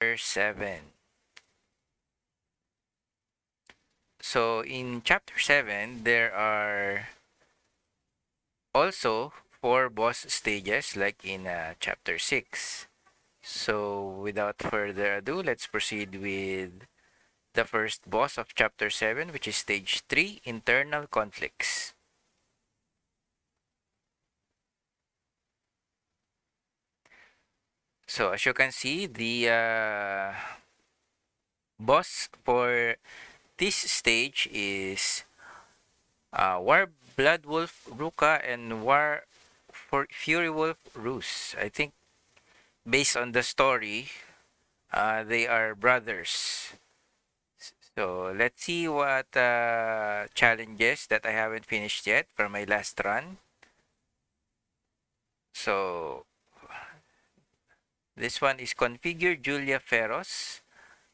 7. So in chapter 7, there are also 4 boss stages like in chapter 6. So without further ado, let's proceed with the first boss of chapter 7, which is stage 3, internal conflicts. So as you can see, the boss for this stage is War Blood Wolf Ruka and War for Fury Wolf Rus. I think based on the story, they are brothers. So let's see what challenges that I haven't finished yet for my last run. So this one is configure Julia Ferros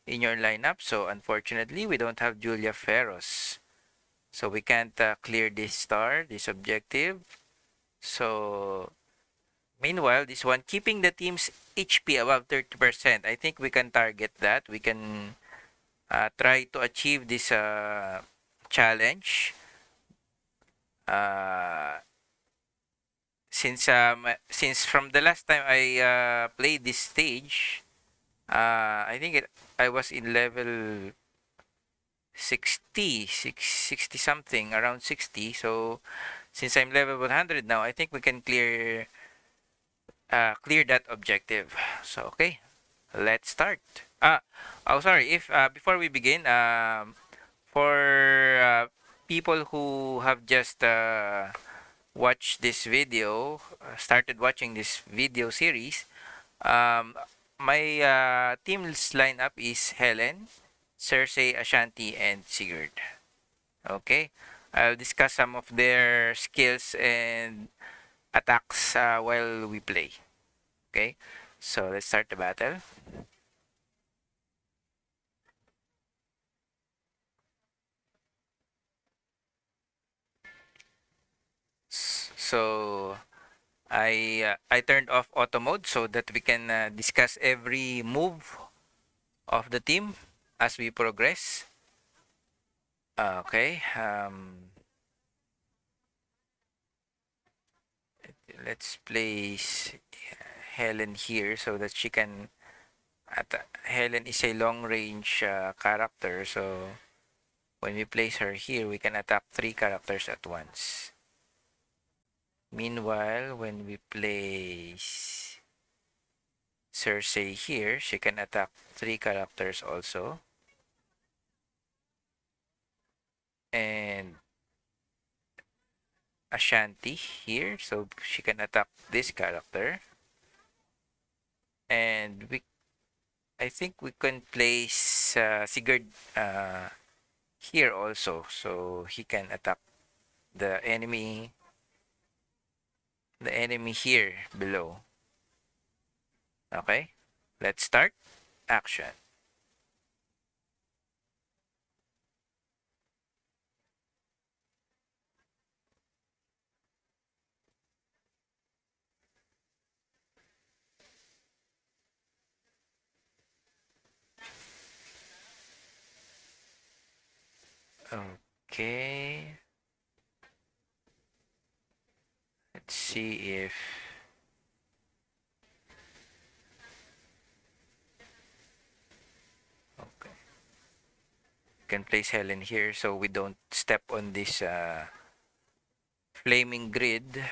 in your lineup. So unfortunately, we don't have Julia Ferros. So we can't clear this star, this objective. So meanwhile, this one, keeping the team's HP above 30%. I think we can target that. We can try to achieve this challenge. Uh, since from the last time I played this stage, I think I was in level 60 something, around 60. So since I'm level 100 now, I think we can clear that objective. So okay, let's start. Oh sorry. If before we begin, for people who have just watched this video, started watching this video series, um, my team's lineup is Helen, Cersei, Ashanti, and Sigurd. Okay, I'll discuss some of their skills and attacks while we play. Okay, so let's start the battle. So I turned off auto mode so that we can discuss every move of the team as we progress. Okay. Let's place Helen here so that she can. Helen is a long range character, so when we place her here, we can attack 3 characters at once. Meanwhile, when we place Cersei here, she can attack 3 characters also. And Ashanti here, so she can attack this character. And I think we can place Sigurd here also, so he can attack the enemy, here below. Okay, let's start. Action. Okay, let's see if okay. We can place Helen here so we don't step on this flaming grid,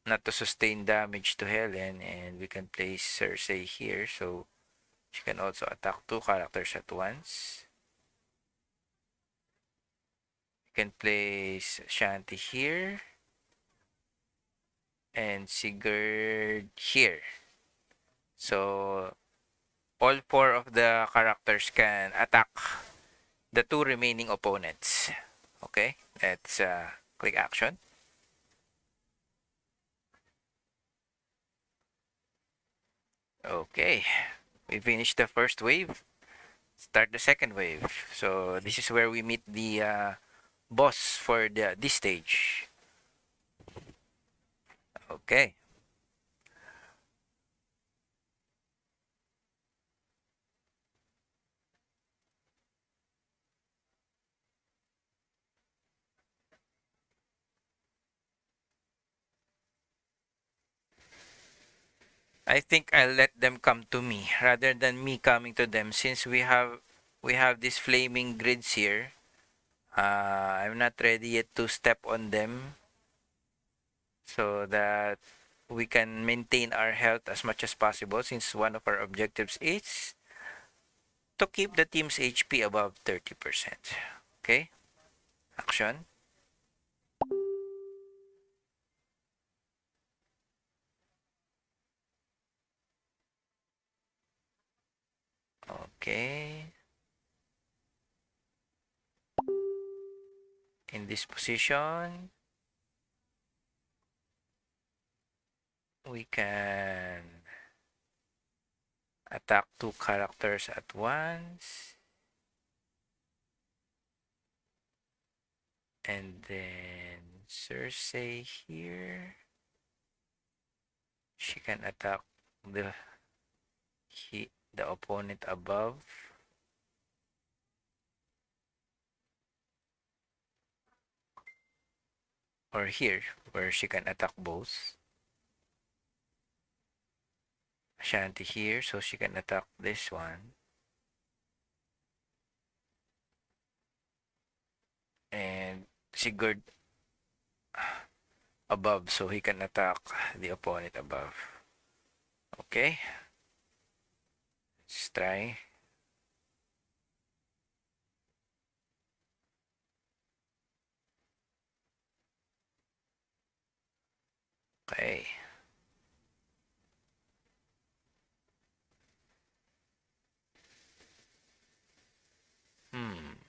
not to sustain damage to Helen, and we can place Cersei here so she can also attack 2 characters at once. We can place Shanti here and Sigurd here. So all 4 of the characters can attack the 2 remaining opponents. Okay, let's click action. Okay, we finished the first wave. Start the second wave. So this is where we meet the boss for this stage. Okay. I think I'll let them come to me rather than me coming to them, since we have these flaming grids here. I'm not ready yet to step on them so that we can maintain our health as much as possible, since one of our objectives is to keep the team's HP above 30%. Okay? Action. Okay. In this position, we can attack two characters at once. And then Cersei here, she can attack the the opponent above. Or here, where she can attack both. Ashanti here, so she can attack this one. And Sigurd above, so he can attack the opponent above. Okay. Let's try. Okay. Hmm.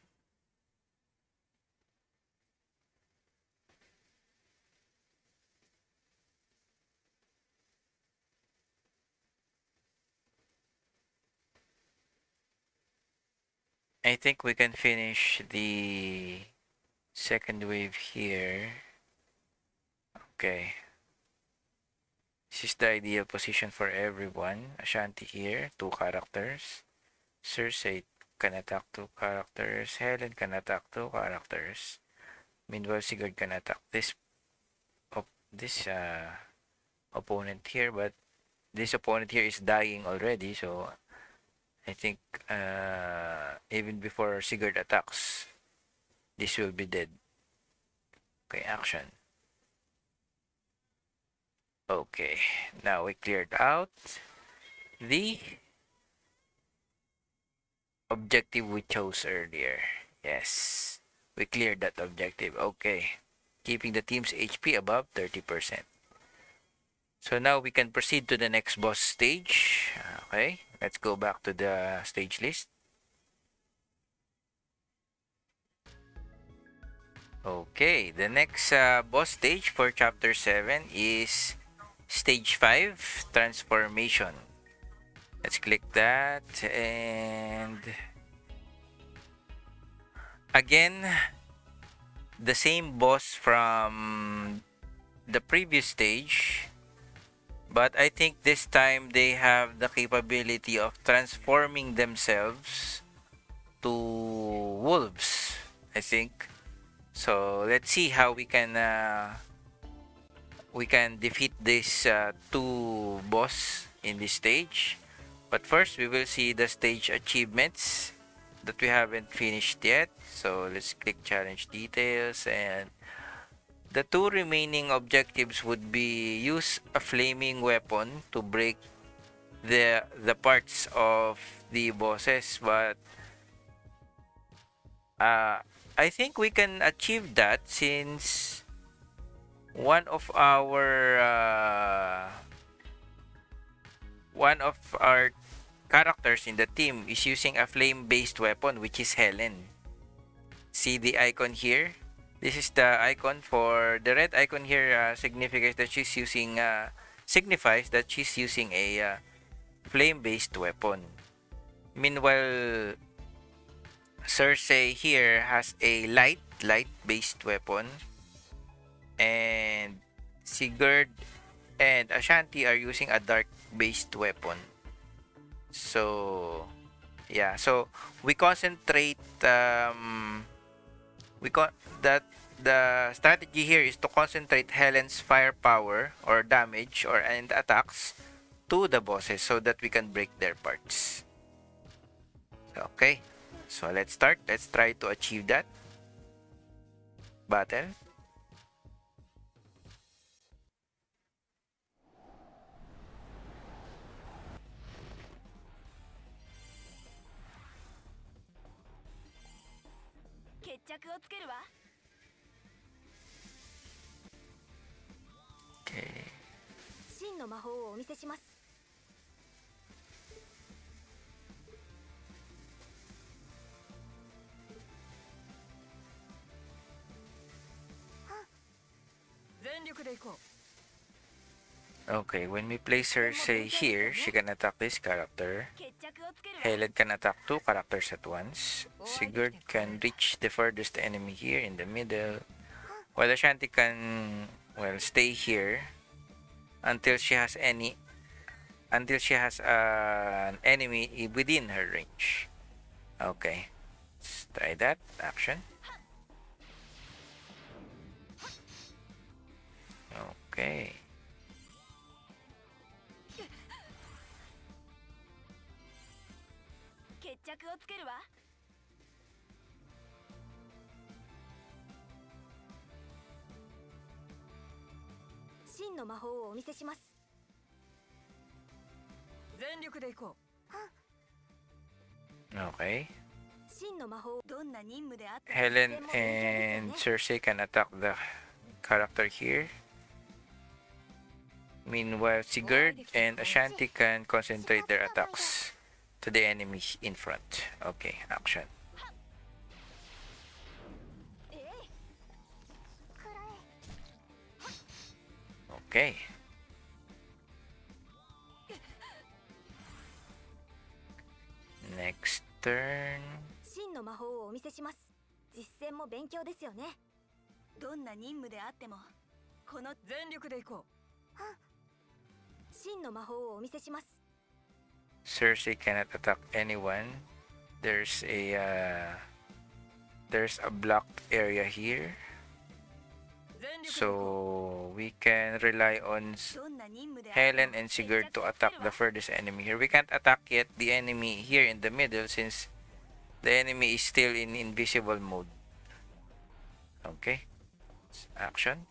I think we can finish the second wave here. Okay. This is the ideal position for everyone. Ashanti here, two characters. Cersei can attack two characters. Helen can attack two characters. Meanwhile, Sigurd can attack this opponent here, but this opponent here is dying already, so I think even before Sigurd attacks, this will be dead. Okay, action. Okay, now we cleared out the objective we chose earlier. Yes, we cleared that objective. Okay, keeping the team's HP above 30%. So now we can proceed to the next boss stage. Okay, let's go back to the stage list. Okay, the next boss stage for chapter 7 is stage 5, transformation. Let's click that, and again, the same boss from the previous stage, but I think this time they have the capability of transforming themselves to wolves, I think. So let's see how we can defeat this two boss in this stage. But first, we will see the stage achievements that we haven't finished yet. So let's click challenge details, and the two remaining objectives would be use a flaming weapon to break the parts of the bosses, but I think we can achieve that since one of our characters in the team is using a flame-based weapon, which is Helen. See the icon here? This is the icon for the red icon here. Signifies that she's using a flame-based weapon. Meanwhile, Cersei here has a light-based weapon, and Sigurd and Ashanti are using a dark-based weapon. So yeah, so we concentrate that the strategy here is to concentrate Helen's firepower or damage and attacks to the bosses so that we can break their parts. Okay, so let's start. Let's try to achieve that battle. Okay. 真の魔法をお見せします。全力で行こう。 Okay, when we place her, say here, she can attack this character. Helen can attack two characters at once. Sigurd can reach the furthest enemy here in the middle. While Ashanti can, well, stay here until she has an enemy within her range. Okay, let's try that. Action. Okay. 決着をつけるわ。真の魔法をお見せします。全力で行こう。Okay. 真の魔法、どんな任務であっても Helen and Cersei can attack the character here. Meanwhile, Sigurd and Ashanti can concentrate their attacks to the enemy in front. Okay, action. Okay. Next turn. 真の魔法をお見せします。実戦も勉強ですよね。どんな任務であってもこの全力で行こう。真の魔法をお見せします。 Cersei cannot attack anyone. There's a blocked area here. So we can rely on Helen and Sigurd to attack the furthest enemy here. We can't attack yet the enemy here in the middle since the enemy is still in invisible mode. Okay. Action.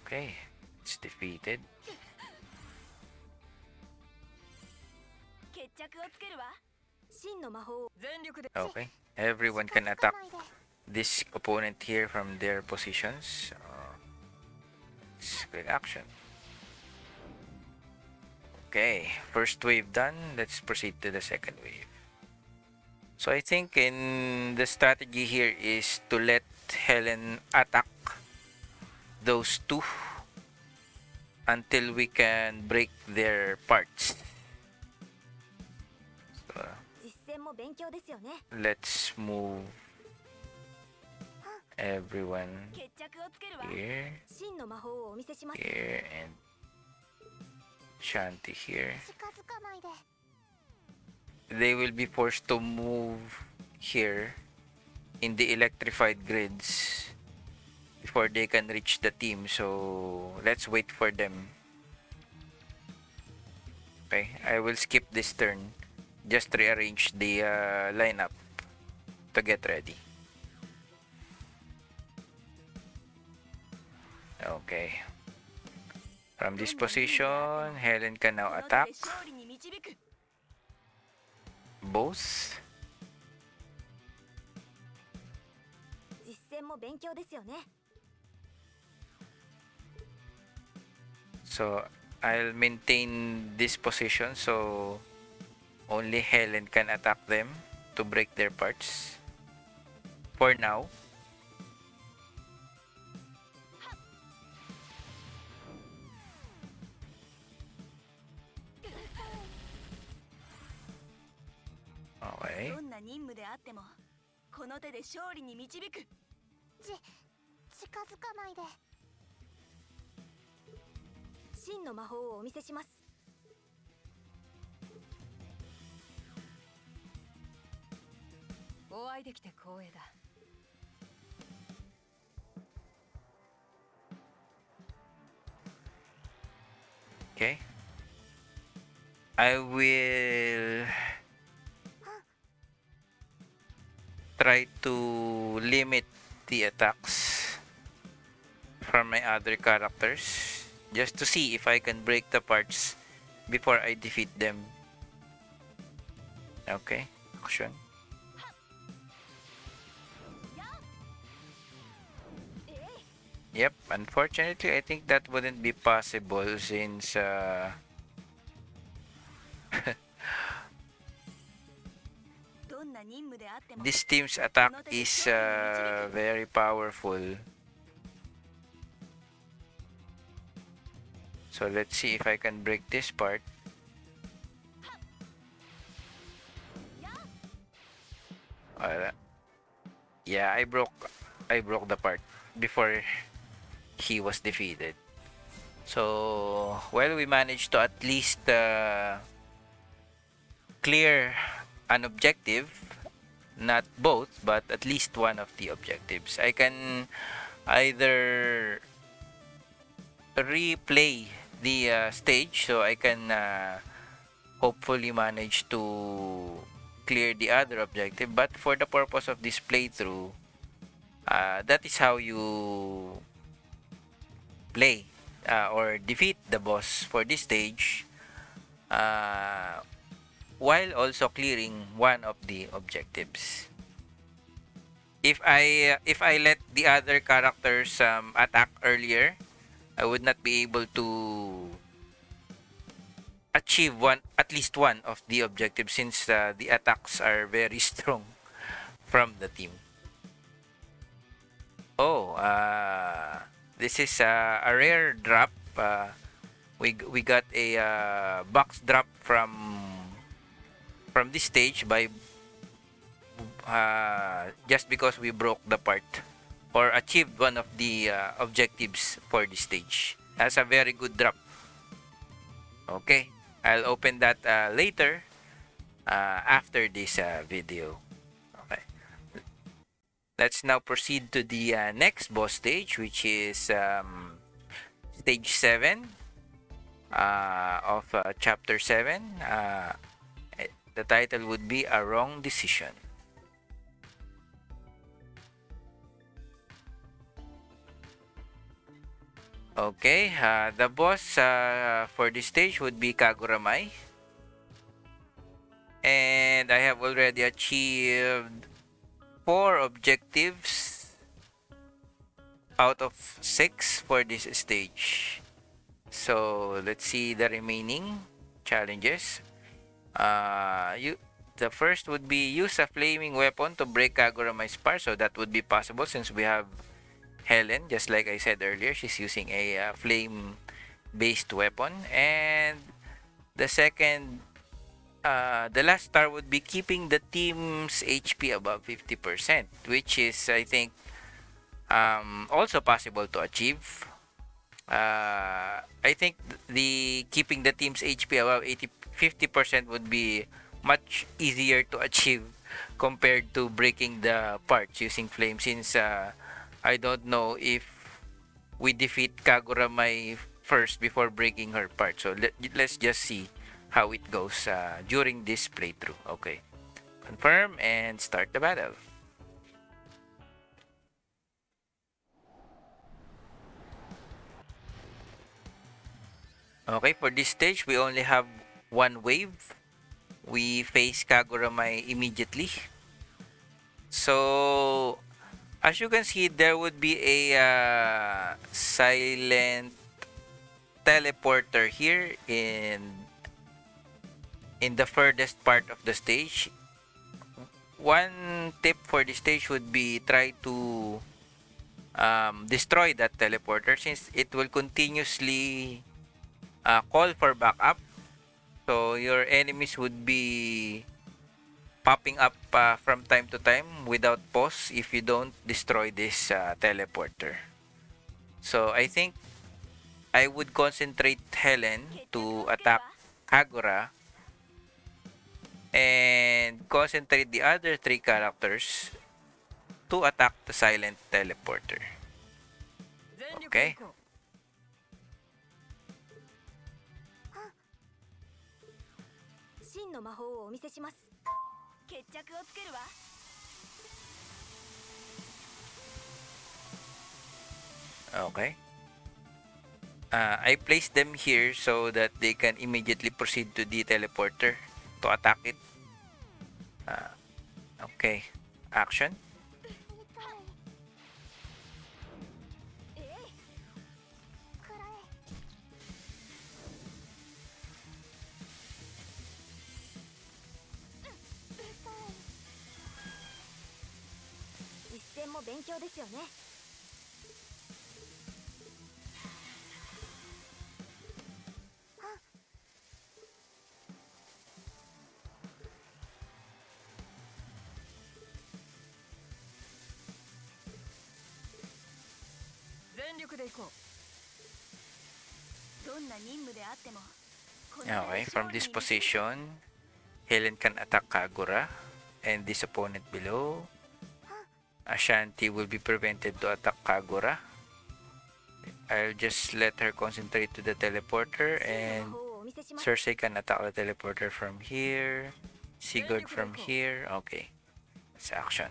Okay. It's defeated. Okay. Everyone can attack this opponent here from their positions. Let's click action. Okay, first wave done. Let's proceed to the second wave. So I think in the strategy here is to let Helen attack those two until we can break their parts. So, let's move everyone here, here, and Shanti here. They will be forced to move here in the electrified grids before they can reach the team, so let's wait for them. Okay, I will skip this turn, just rearrange the lineup to get ready. Okay, from this position, Helen can now attack both. So I'll maintain this position so only Helen can attack them to break their parts for now. Okay. どんな任務であってもこの手で勝利に導く。近づかないで。真の魔法をお見せします。お会いできて光栄だ。Okay. I will try to limit the attacks from my other characters just to see if I can break the parts before I defeat them. Okay, action. Yep, unfortunately, I think that wouldn't be possible since this team's attack is very powerful. So let's see if I can break this part. Uh, yeah, I broke the part before he was defeated. So, well, we managed to at least clear an objective, not both, but at least one of the objectives. I can either replay the stage so I can hopefully manage to clear the other objective, but for the purpose of this playthrough, that is how you play or defeat the boss for this stage, uh, while also clearing one of the objectives. If I let the other characters attack earlier, I would not be able to achieve one at least one of the objectives since the attacks are very strong from the team. Oh, this is a rare drop. We got a box drop from this stage by just because we broke the part or achieved one of the objectives for this stage. That's a very good drop. Okay, I'll open that later after this video. Okay, let's now proceed to the next boss stage, which is stage 7 of chapter 7. The title would be A Wrong Decision. Okay, the boss for this stage would be Kaguramai. And I have already achieved 4 objectives out of 6 for this stage. So let's see the remaining challenges. The first would be use a flaming weapon to break Kaguramai's power. So that would be possible since we have Helen, just like I said earlier, she's using a flame-based weapon. And the second, the last star would be keeping the team's HP above 50%, which is, I think, also possible to achieve. I think the keeping the team's HP above 50% would be much easier to achieve compared to breaking the parts using flame, since I don't know if we defeat Kaguramai first before breaking her part. So let's just see how it goes during this playthrough. Okay, confirm and start the battle. Okay, for this stage, we only have one wave. We face Kaguramai immediately. So, as you can see, there would be a silent teleporter here in the furthest part of the stage. One tip for this stage would be try to destroy that teleporter, since it will continuously call for backup. So your enemies would be popping up from time to time without pause if you don't destroy this teleporter. So I think I would concentrate Helen to attack Kagura and concentrate the other 3 characters to attack the silent teleporter. Okay. 真の魔法をお見せします。決着をつけるわ。Okay. I placed them here so that they can immediately proceed to the teleporter to attack it. Okay. Action. Okay, from this position, Helen can attack Kagura and this opponent below. Ashanti will be prevented to attack Kagura. I'll just let her concentrate to the teleporter, and Cersei can attack the teleporter from here. Sigurd from here. Okay, that's action.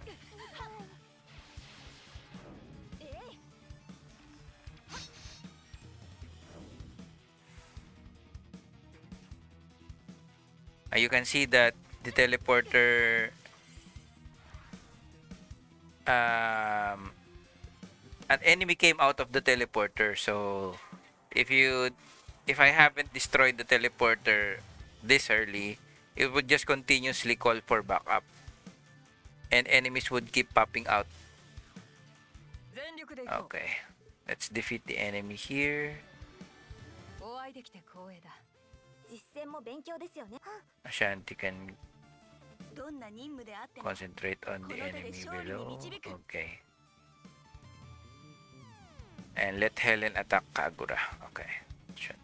You can see that the teleporter an enemy came out of the teleporter, so if I haven't destroyed the teleporter this early, it would just continuously call for backup and enemies would keep popping out. Okay, let's defeat the enemy here. Ashanti can concentrate on the enemy below. Okay. And let Helen attack Kagura. Okay. Sure.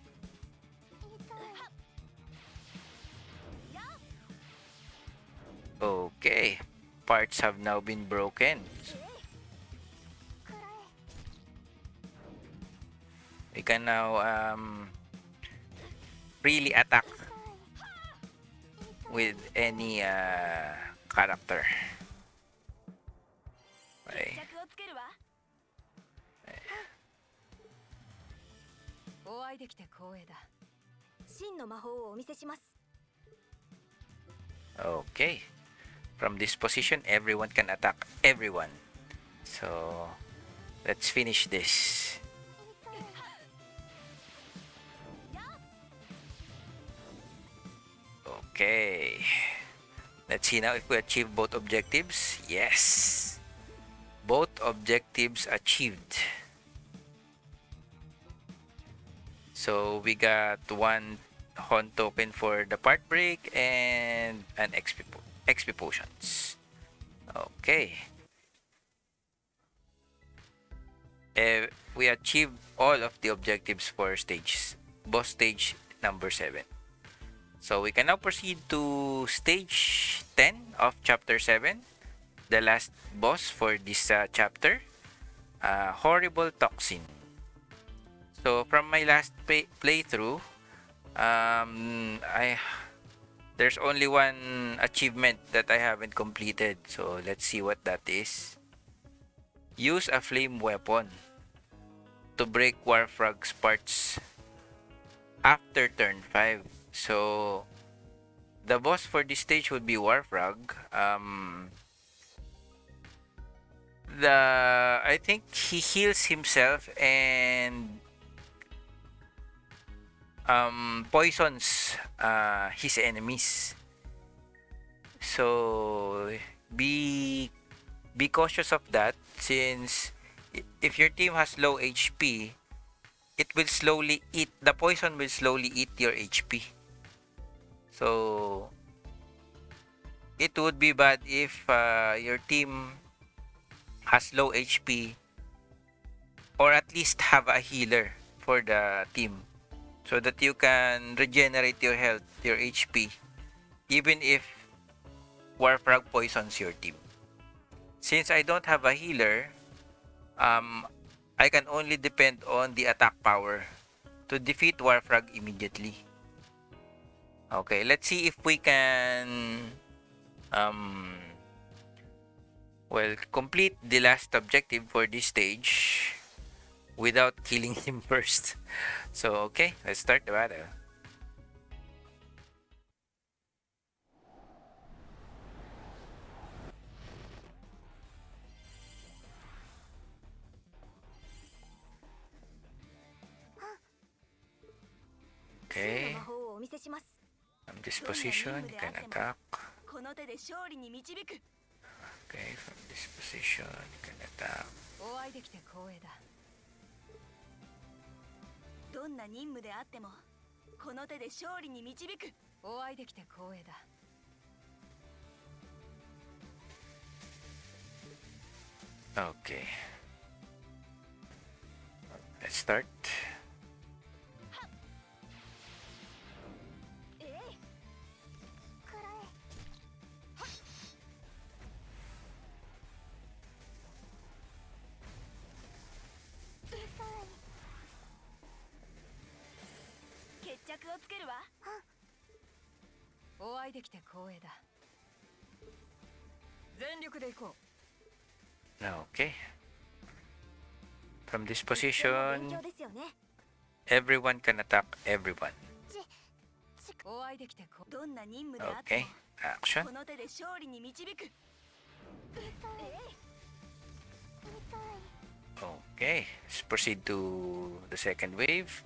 Okay. Parts have now been broken. We can now really attack with any character. Okay. Okay. From this position, everyone can attack everyone. So, let's finish this. Okay. Let's see now if we achieve both objectives. Yes. Both objectives achieved. So we got one Hon token for the part break and an XP potions. Okay. We achieved all of the objectives for boss stage number 7. So we can now proceed to stage 10 of chapter 7, the last boss for this chapter, Horrible Toxin. So from my last playthrough, there's only one achievement that I haven't completed. So let's see what that is. Use a flame weapon to break Warfrog's parts after turn 5. So the boss for this stage would be Warfrog. I think he heals himself and poisons his enemies. So be cautious of that, since if your team has low HP, the poison will slowly eat your HP. So it would be bad if your team has low HP, or at least have a healer for the team, so that you can regenerate your health, your HP, even if Warfrog poisons your team. Since I don't have a healer, I can only depend on the attack power to defeat Warfrog immediately. Okay, let's see if we can um well complete the last objective for this stage without killing him first. So okay, let's start the battle. Okay, from this position you can attack. Okay, from this position you can attack. お会いできて光栄だ。どんな任務であってもこの手で勝利に導く。お会いできて光栄だ。Okay, let's start. えい。くらえ。決着をつけるわ。お会いできて光栄だ。全力で行こう。Okay, from this position everyone can attack everyone. お会いできてどんな任務であって Okay, も action. この手で勝利に導く。Okay, let's proceed to the second wave.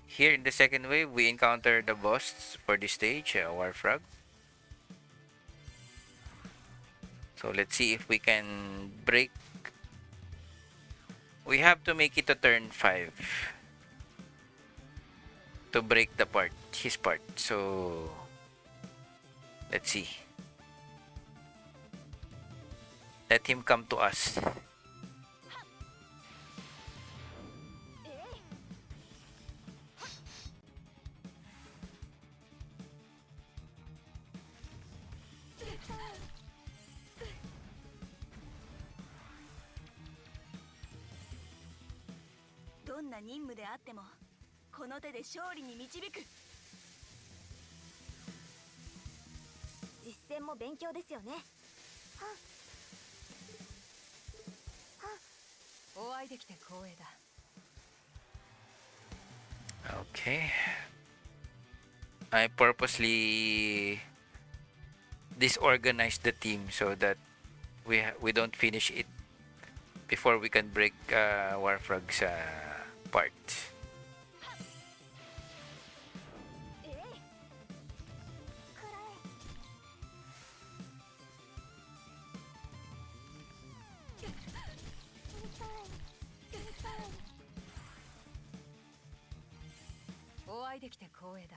Here in the second wave, we encounter the boss for this stage, Warfrog. So let's see if we can break. We have to make it to turn 5 to break the part, his part. So let's see. Let him come to us. "どんな任務であってもこの手で勝利に導く。実戦も勉強ですよね。お会いできて光栄だ。Okay. I purposely disorganized the team so that we don't finish it before we can break Warfrog's part. お会いできて光栄だ。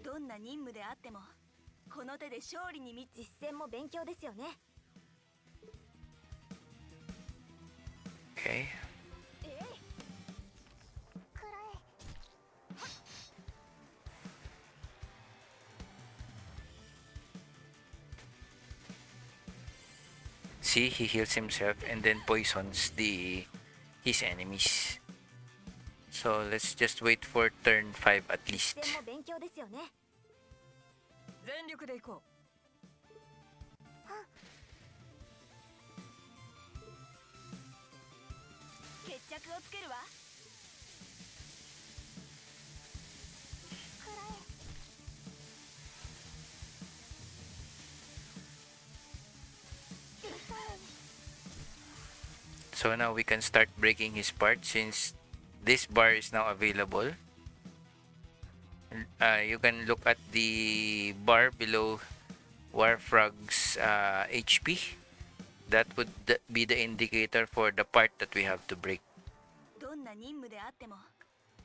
どんな任務であってもこの手で勝利に実戦も勉強ですよね。 Okay. See, he heals himself and then poisons his enemies. So let's just wait for turn 5 at least. 実戦も勉強ですよね。全力で行こう。決着をつけるわ。So now we can start breaking his part since this bar is now available. You can look at the bar below Warfrog's HP. That would be the indicator for the part that we have to break. どんな任務であっても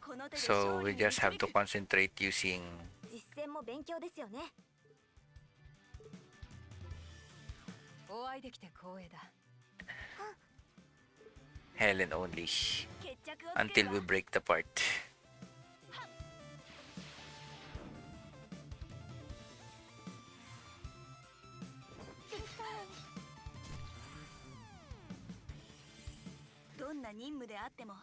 この手で So 勝 we 利に just have 導 to く。 concentrate using 実戦も勉強ですよね。お会いできて光栄だ。 Helen only 決着をつけ until る we わ。 break the part. どんなな任務であっても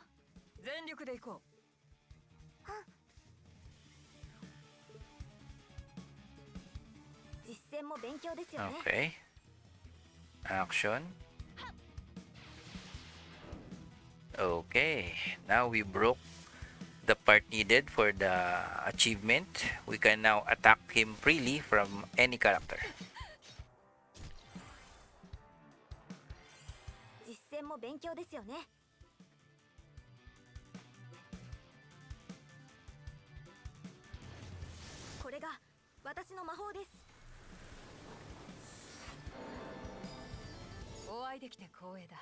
全力で行こう。実戦も勉強ですよね。 Okay. Action. Okay. Now we broke the part needed for the achievement. We can now attack him freely from any character. 実戦も勉強ですよね。これが私の魔法です。お会いできて光栄だ。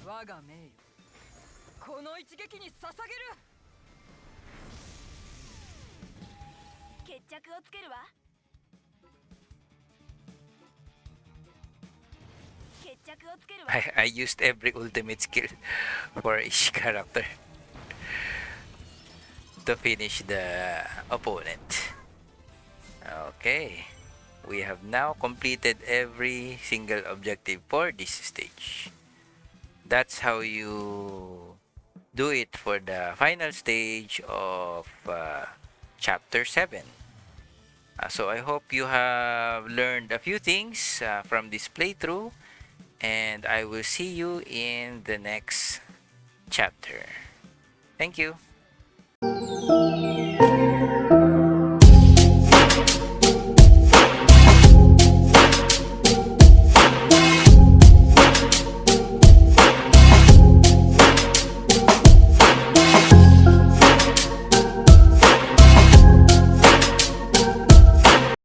我が名誉この一撃に捧げる。決着をつけるわ。決着をつけるわ。I used every ultimate skill for each character to finish the opponent. Okay. We have now completed every single objective for this stage. That's how you do it for the final stage of chapter 7. So I hope you have learned a few things from this playthrough, and I will see you in the next chapter. Thank you.